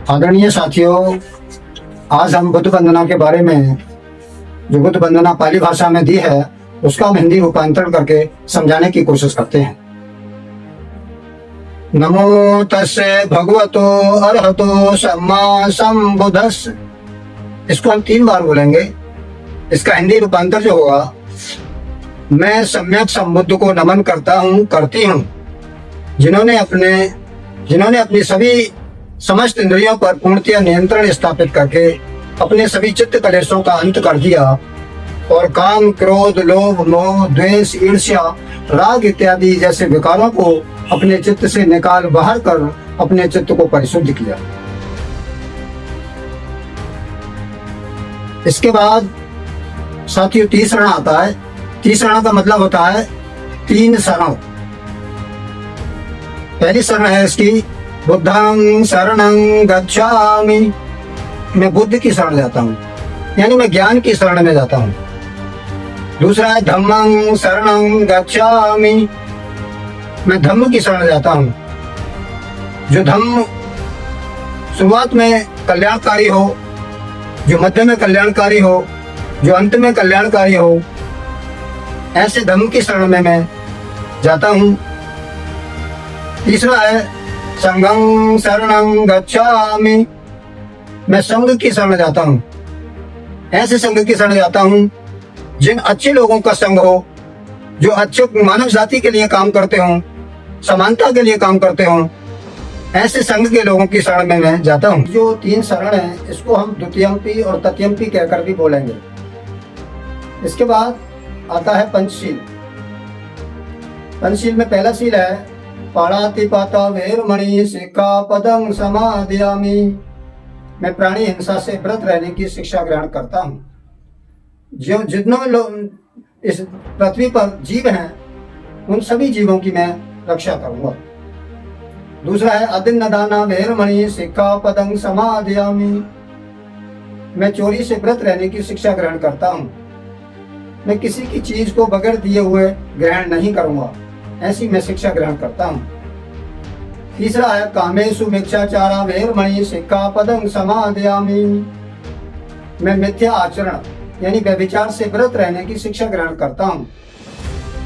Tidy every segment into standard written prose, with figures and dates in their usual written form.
आदरणीय साथियों, आज हम बुद्ध वंदना के बारे में, जो बुद्ध वंदना पाली भाषा में दी है, उसका हम हिंदी रूपांतरण करके समझाने की कोशिश करते हैं। नमो तस्से भगवतो अरहतो सम्मा संबुद्धस्स। इसको हम 3 बार बोलेंगे। इसका हिंदी रूपांतर जो होगा, मैं सम्यक संबुद्ध को नमन करता हूँ, करती हूँ, जिन्होंने अपनी सभी समस्त इंद्रियों पर पूर्णतः नियंत्रण स्थापित करके अपने सभी चित्त कलेशों का अंत कर दिया और काम, क्रोध, लोभ, मोह, द्वेष, ईर्ष्या, राग इत्यादि जैसे विकारों को अपने चित्त से निकाल बाहर कर अपने चित्त को परिशुद्ध किया। इसके बाद साथियों तीसरा आता है। तीसरा का मतलब होता है 3 शरण। पहली शरण है इसकी बुद्धं शरणं गच्छामि। मैं बुद्ध की शरण जाता हूँ, यानी मैं ज्ञान की शरण में जाता हूँ। दूसरा है धम्मं शरणं गच्छामि। मैं धम्म की शरण जाता हूँ। जो धम्म शुरुआत में कल्याणकारी हो, जो मध्य में कल्याणकारी हो, जो अंत में कल्याणकारी हो, ऐसे धम्म की शरण में मैं जाता हूँ। तीसरा है संघं शरणं गच्छामि। मैं संघ की शरण जाता हूँ। ऐसे संघ की शरण जाता हूँ जिन अच्छे लोगों का संघ हो, जो अच्छे मानव जाति के लिए काम करते हों, समानता के लिए काम करते हों, ऐसे संघ के लोगों की शरण में मैं जाता हूँ। जो 3 शरण है, इसको हम द्वितीयम्पी और तृतीयम्पी कहकर भी बोलेंगे। इसके बाद आता है पंचशील। पंचशील में पहला शील है पाणातिपाता वैरमणि सिक्खापदं समादयामि। मैं प्राणी हिंसा से व्रत रहने की शिक्षा ग्रहण करता हूँ। जो जितने लोग इस पृथ्वी पर जीव हैं, उन सभी जीवों की मैं रक्षा करूंगा। दूसरा है अदिन्नदाना वैरमणि सिक्खापदं समादयामि। मैं चोरी से व्रत रहने की शिक्षा ग्रहण करता हूँ। मैं किसी की चीज को बगैर दिए हुए ग्रहण नहीं करूंगा, ऐसी मैं शिक्षा ग्रहण करता हूँ। तीसरा है कामेषु मिथ्याचारा वैरमणि सिक्खापदं समादयामि। मैं मिथ्या आचरण यानी व्यभिचार से व्रत रहने की शिक्षा ग्रहण करता हूँ।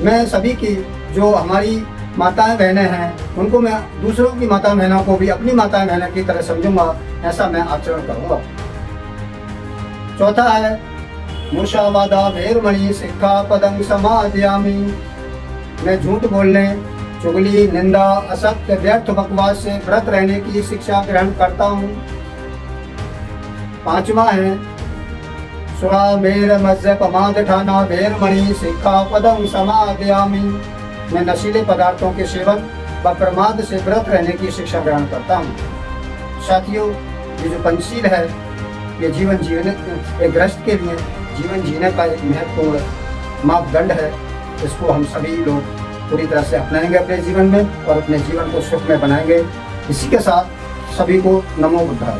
मैं सभी की, जो हमारी माताएं बहनें हैं, उनको मैं दूसरों की माता बहनों को भी अपनी माताएं बहनों की तरह समझूंगा, ऐसा मैं आचरण करूंगा। चौथा है मुषावादा वैरमणि सिक्खापदं समादयामि। मैं झूठ बोलने, चुगली, निंदा, असत्य, व्यर्थ बकवास से व्रत रहने की शिक्षा ग्रहण करता हूँ। 5वां है सुरा मेर मज्ज पमादठाना वैरमणि सिक्खापदं समादयामि। मैं नशीले पदार्थों के सेवन व प्रमाद से व्रत रहने की शिक्षा ग्रहण करता हूँ। साथियों, ये जो पंचशील है, ये जीवन जीने, एक गृहस्थ के लिए जीवन जीने का एक महत्वपूर्ण मापदंड है। इसको हम सभी लोग पूरी तरह से अपनाएंगे अपने जीवन में और अपने जीवन को सुख में बनाएंगे। इसी के साथ सभी को नमो बुद्धाय।